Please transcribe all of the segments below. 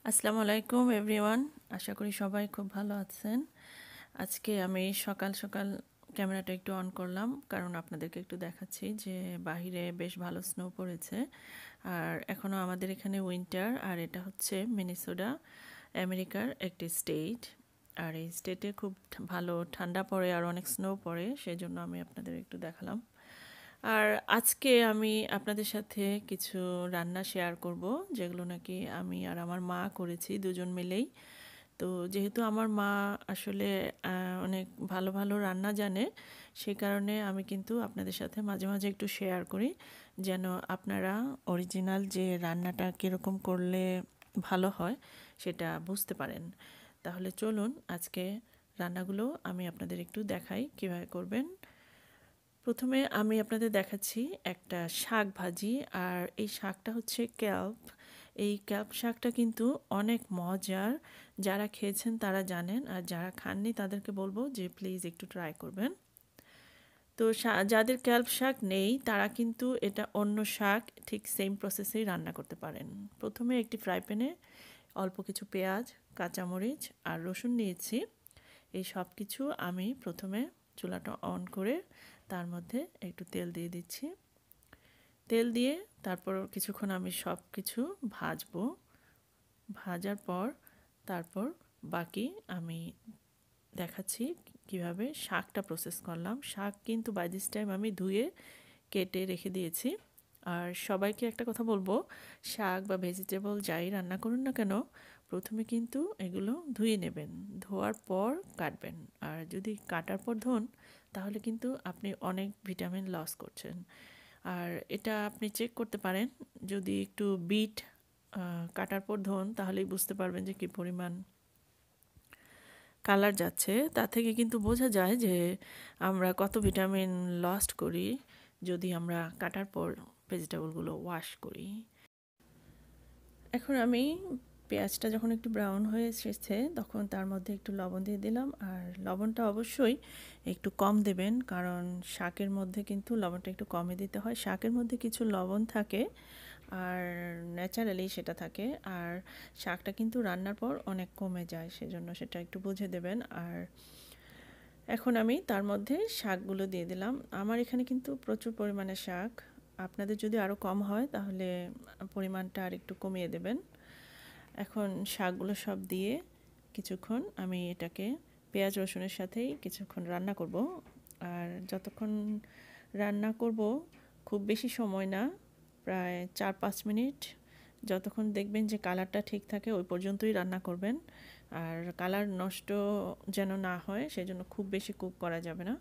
আসসালামু আলাইকুম এভরিওয়ান। আশা করি সবাই খুব ভালো আছেন। আজকে আমি সকাল সকাল ক্যামেরাটা একটু অন করলাম, কারণ আপনাদেরকে একটু দেখাচ্ছি যে বাহিরে বেশ ভালো স্নো পড়েছে। আর এখনও আমাদের এখানে উইন্টার, আর এটা হচ্ছে মিনেসোটা, আমেরিকার একটি স্টেট। আর এই স্টেটে খুব ভালো ঠান্ডা পড়ে আর অনেক স্নো পড়ে, সেই জন্য আমি আপনাদের একটু দেখালাম। আর আজকে আমি আপনাদের সাথে কিছু রান্না শেয়ার করব, যেগুলো নাকি আমি আর আমার মা করেছি দুজন মিলেই। তো যেহেতু আমার মা আসলে অনেক ভালো ভালো রান্না জানে, সেই কারণে আমি কিন্তু আপনাদের সাথে মাঝে মাঝে একটু শেয়ার করি, যেন আপনারা অরিজিনাল যে রান্নাটা কীরকম করলে ভালো হয় সেটা বুঝতে পারেন। তাহলে চলুন আজকে রান্নাগুলো আমি আপনাদের একটু দেখাই কিভাবে করবেন। প্রথমে আমি আপনাদের দেখাচ্ছি একটা শাক ভাজি, আর এই শাকটা হচ্ছে ক্যাল্প। এই ক্যাল্প শাকটা কিন্তু অনেক মজার। যারা খেয়েছেন তারা জানেন, আর যারা খাননি তাদেরকে বলবো যে প্লিজ একটু ট্রাই করবেন। তো যাদের ক্যাল্প শাক নেই তারা কিন্তু এটা অন্য শাক ঠিক সেম প্রসেসেই রান্না করতে পারেন। প্রথমে একটি ফ্রাই প্যানে অল্প কিছু পেঁয়াজ, কাঁচামরিচ আর রসুন নিয়েছি। এই সব কিছু আমি প্রথমে চুলাটা অন করে তার মধ্যে একটু তেল দিয়ে দিচ্ছি। তেল দিয়ে তারপর কিছুক্ষণ আমি সব কিছু ভাজবো। ভাজার পর তারপর বাকি আমি দেখাচ্ছি কিভাবে শাকটা প্রসেস করলাম। শাক কিন্তু বাই দিস টাইম আমি ধুয়ে কেটে রেখে দিয়েছি। আর সবাইকে একটা কথা বলবো, শাক বা ভেজিটেবল যাই রান্না করুন না কেন, প্রথমে কিন্তু এগুলো ধুয়ে নেবেন, ধোয়ার পর কাটবেন। আর যদি কাটার পর ধোন তাহলে কিন্তু আপনি অনেক ভিটামিন লস করছেন। আর এটা আপনি চেক করতে পারেন, যদি একটু বিট কাটার পর ধোন তাহলেই বুঝতে পারবেন যে কী পরিমাণ কালার যাচ্ছে। তা থেকে কিন্তু বোঝা যায় যে আমরা কত ভিটামিন লস্ট করি যদি আমরা কাটার পর ভেজিটেবলগুলো ওয়াশ করি। এখন আমি পেঁয়াজটা যখন একটু ব্রাউন হয়ে এসেছে তখন তার মধ্যে একটু লবণ দিয়ে দিলাম। আর লবণটা অবশ্যই একটু কম দেবেন, কারণ শাকের মধ্যে কিন্তু লবণটা একটু কমই দিতে হয়। শাকের মধ্যে কিছু লবণ থাকে আর ন্যাচারালি সেটা থাকে, আর শাকটা কিন্তু রান্নার পর অনেক কমে যায়, সেজন্য সেটা একটু বুঝে দেবেন। আর এখন আমি তার মধ্যে শাকগুলো দিয়ে দিলাম। আমার এখানে কিন্তু প্রচুর পরিমাণে শাক, আপনাদের যদি আরও কম হয় তাহলে পরিমাণটা আর একটু কমিয়ে দেবেন। এখন শাকগুলো সব দিয়ে কিছুক্ষণ আমি এটাকে পেঁয়াজ রসুনের সাথেই কিছুক্ষণ রান্না করব। আর যতক্ষণ রান্না করব খুব বেশি সময় না, প্রায় 4-5 মিনিট। যতক্ষণ দেখবেন যে কালারটা ঠিক থাকে ওই পর্যন্তই রান্না করবেন। আর কালার নষ্ট যেন না হয় সেজন্য খুব বেশি কুক করা যাবে না।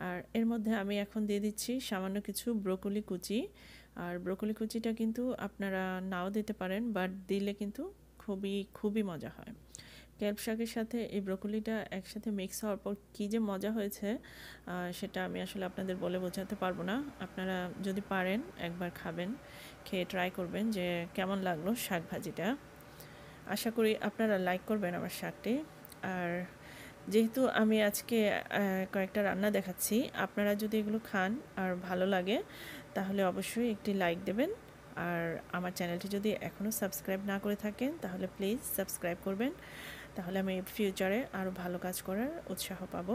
আর এর মধ্যে আমি এখন দিয়ে দিচ্ছি সামান্য কিছু ব্রোকলি কুচি। আর ব্রোকলি কুচিটা কিন্তু আপনারা নাও দিতে পারেন, বাট দিলে কিন্তু খুবই খুবই মজা হয়। ক্যাল্প শাকের সাথে এই ব্রোকলিটা একসাথে মিক্স হওয়ার পর কী যে মজা হয়েছে সেটা আমি আসলে আপনাদের বলে বোঝাতে পারবো না। আপনারা যদি পারেন একবার খাবেন, খেয়ে ট্রাই করবেন যে কেমন লাগলো শাক ভাজিটা। আশা করি আপনারা লাইক করবেন আমার শাকটি। আর যেহেতু আমি আজকে কয়েকটা রান্না দেখাচ্ছি, আপনারা যদি এগুলো খান আর ভালো লাগে তাহলে অবশ্যই একটি লাইক দেবেন। আর আমার চ্যানেলটি যদি এখনও সাবস্ক্রাইব না করে থাকেন তাহলে প্লিজ সাবস্ক্রাইব করবেন, তাহলে আমি ফিউচারে আরও ভালো কাজ করার উৎসাহ পাবো।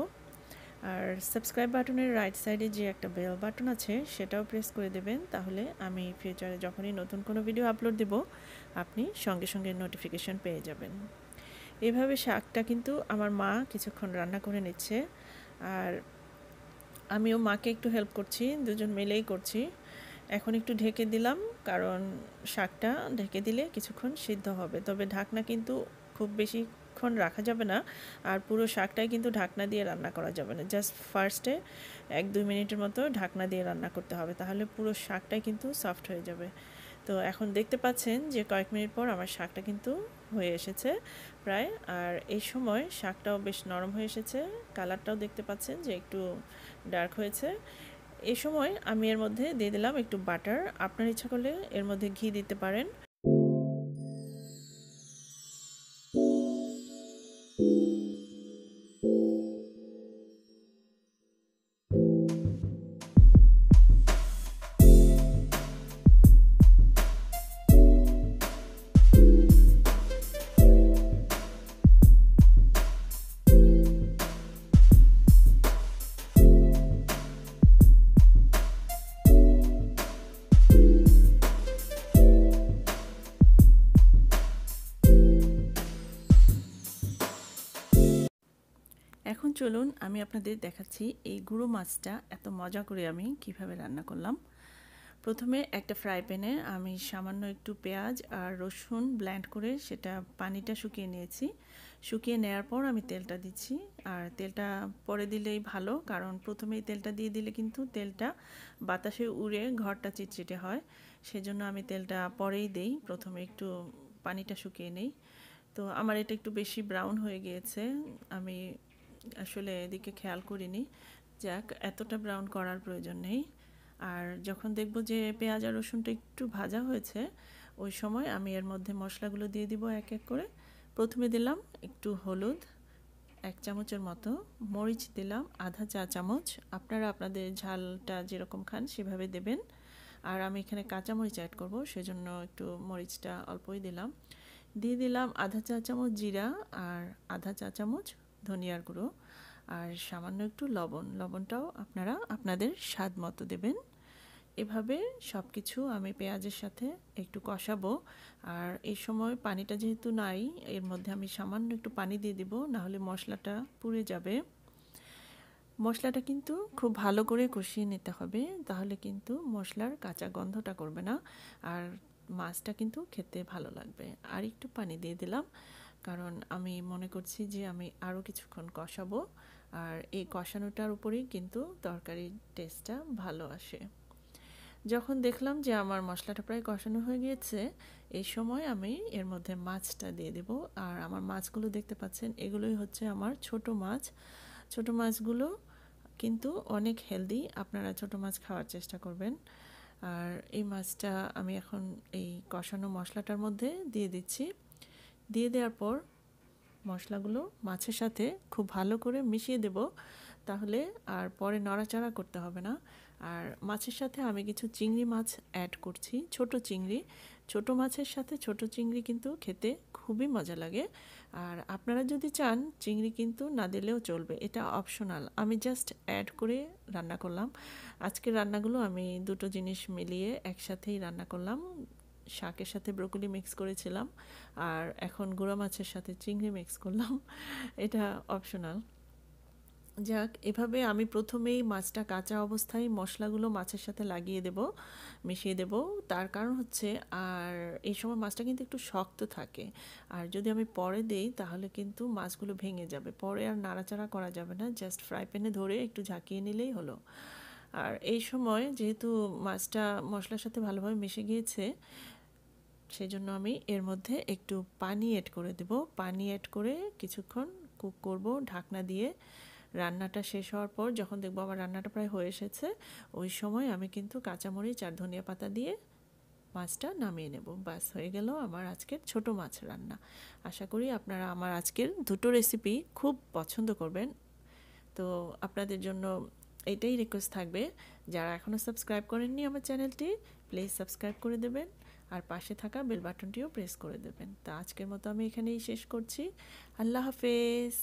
আর সাবস্ক্রাইব বাটনের রাইট সাইডে যে একটা বেল বাটন আছে সেটাও প্রেস করে দেবেন, তাহলে আমি ফিউচারে যখনই নতুন কোনো ভিডিও আপলোড দেব আপনি সঙ্গে সঙ্গে নোটিফিকেশন পেয়ে যাবেন। এভাবে শাকটা কিন্তু আমার মা কিছুক্ষণ রান্না করে নিচ্ছে, আর আমিও মাকে একটু হেল্প করছি, দুজন মিলেই করছি। এখন একটু ঢেকে দিলাম, কারণ শাকটা ঢেকে দিলে কিছুক্ষণ সিদ্ধ হবে, তবে ঢাকনা কিন্তু খুব বেশিক্ষণ রাখা যাবে না। আর পুরো শাকটাই কিন্তু ঢাকনা দিয়ে রান্না করা যাবে না, জাস্ট ফার্স্টে 1-2 মিনিটের মতো ঢাকনা দিয়ে রান্না করতে হবে, তাহলে পুরো শাকটাই কিন্তু সফট হয়ে যাবে। তো এখন দেখতে পাচ্ছেন যে কয়েক মিনিট পর আমার শাকটা কিন্তু হয়ে এসেছে প্রায়। আর এই সময় শাকটাও বেশ নরম হয়ে এসেছে, কালারটাও দেখতে পাচ্ছেন যে একটু ডার্ক হয়েছে। এই সময় আমি এর মধ্যে দিয়ে দিলাম একটু বাটার, আপনার ইচ্ছা করলে এর মধ্যে ঘি দিতে পারেন। চলুন আমি আপনাদের দেখাচ্ছি এই গুঁড়ো মাছটা এত মজা করে আমি কিভাবে রান্না করলাম। প্রথমে একটা ফ্রাই প্যানে আমি সামান্য একটু পেঁয়াজ আর রসুন ব্লেন্ড করে সেটা পানিটা শুকিয়ে নিয়েছি। শুকিয়ে নেওয়ার পর আমি তেলটা দিচ্ছি, আর তেলটা পরে দিলেই ভালো, কারণ প্রথমেই তেলটা দিয়ে দিলে কিন্তু তেলটা বাতাসে উড়ে ঘরটা চিটচিটে হয়। সেজন্য আমি তেলটা পরেই দেই, প্রথমে একটু পানিটা শুকিয়ে নেই। তো আমার এটা একটু বেশি ব্রাউন হয়ে গিয়েছে, আমি আসলে এদিকে খেয়াল করিনি। যাক, এতটা ব্রাউন করার প্রয়োজন নেই। আর যখন দেখব যে পেঁয়াজ আর রসুনটা একটু ভাজা হয়েছে, ওই সময় আমি এর মধ্যে মশলাগুলো দিয়ে দিব এক এক করে। প্রথমে দিলাম একটু হলুদ 1 চামচের মতো, মরিচ দিলাম আধা চা চামচ, আপনারা আপনাদের ঝালটা যেরকম খান সেভাবে দেবেন। আর আমি এখানে কাঁচামরিচ অ্যাড করব, সেজন্য একটু মরিচটা অল্পই দিলাম। দিয়ে দিলাম আধা চা চামচ জিরা আর আধা চা চামচ ধনিয়ার গুঁড়ো, আর সামান্য একটু লবণ। লবণটাও আপনারা আপনাদের স্বাদ মতো দেবেন। এভাবে সব কিছু আমি পেঁয়াজের সাথে একটু কষাবো। আর এই সময় পানিটা যেহেতু নাই, এর মধ্যে আমি সামান্য একটু পানি দিয়ে দিব, নাহলে মশলাটা পুড়ে যাবে। মশলাটা কিন্তু খুব ভালো করে কষিয়ে নিতে হবে, তাহলে কিন্তু মশলার কাঁচা গন্ধটা করবে না, আর মাছটা কিন্তু খেতে ভালো লাগবে। আর একটু পানি দিয়ে দিলাম, কারণ আমি মনে করছি যে আমি আরও কিছুক্ষণ কষাবো, আর এই কষানোটার উপরেই কিন্তু তরকারির টেস্টটা ভালো আসে। যখন দেখলাম যে আমার মশলাটা প্রায় কষানো হয়ে গিয়েছে, এই সময় আমি এর মধ্যে মাছটা দিয়ে দেব। আর আমার মাছগুলো দেখতে পাচ্ছেন, এগুলোই হচ্ছে আমার ছোট মাছ। ছোট মাছগুলো কিন্তু অনেক হেলদি, আপনারা ছোট মাছ খাওয়ার চেষ্টা করবেন। আর এই মাছটা আমি এখন এই কষানো মশলাটার মধ্যে দিয়ে দিচ্ছি। দিয়ে দেওয়ার পর মশলাগুলো মাছের সাথে খুব ভালো করে মিশিয়ে দেব, তাহলে আর পরে নড়াচড়া করতে হবে না। আর মাছের সাথে আমি কিছু চিংড়ি মাছ অ্যাড করছি, ছোট চিংড়ি। ছোট মাছের সাথে ছোট চিংড়ি কিন্তু খেতে খুবই মজা লাগে। আর আপনারা যদি চান চিংড়ি কিন্তু না দিলেও চলবে, এটা অপশনাল, আমি জাস্ট অ্যাড করে রান্না করলাম। আজকের রান্নাগুলো আমি দুটো জিনিস মিলিয়ে একসাথেই রান্না করলাম। শাকের সাথে ব্রোকলি মিক্স করেছিলাম, আর এখন গুঁড়া মাছের সাথে চিংড়ি মিক্স করলাম। এটা অপশনাল। যাক, এভাবে আমি প্রথমেই মাছটা কাঁচা অবস্থায় মশলাগুলো মাছের সাথে লাগিয়ে দেব, মিশিয়ে দেব। তার কারণ হচ্ছে, আর এই সময় মাছটা কিন্তু একটু শক্ত থাকে, আর যদি আমি পরে দেই তাহলে কিন্তু মাছগুলো ভেঙে যাবে, পরে আর নাড়াচাড়া করা যাবে না, জাস্ট ফ্রাই প্যানে ধরে একটু ঝাঁকিয়ে নিলেই হলো। আর এই সময় যেহেতু মাছটা মশলার সাথে ভালোভাবে মিশে গিয়েছে, সেজন্য আমি এর মধ্যে একটু পানি অ্যাড করে দেব। পানি অ্যাড করে কিছুক্ষণ কুক করব ঢাকনা দিয়ে। রান্নাটা শেষ হওয়ার পর যখন দেখবো আমার রান্নাটা প্রায় হয়ে এসেছে, ওই সময় আমি কিন্তু কাঁচামরিচ আর ধনিয়া পাতা দিয়ে মাছটা নামিয়ে নেব। বাস, হয়ে গেল আমার আজকের ছোট মাছ রান্না। আশা করি আপনারা আমার আজকের দুটো রেসিপি খুব পছন্দ করবেন। তো আপনাদের জন্য এটাই রিকোয়েস্ট থাকবে, যারা এখনও সাবস্ক্রাইব করেননি আমার চ্যানেলটি, প্লিজ সাবস্ক্রাইব করে দেবেন, আর পাশে থাকা বেল বাটনটিও প্রেস করে দেবেন। তা আজকের মতো আমি এখানেই শেষ করছি। আল্লাহ হাফেজ।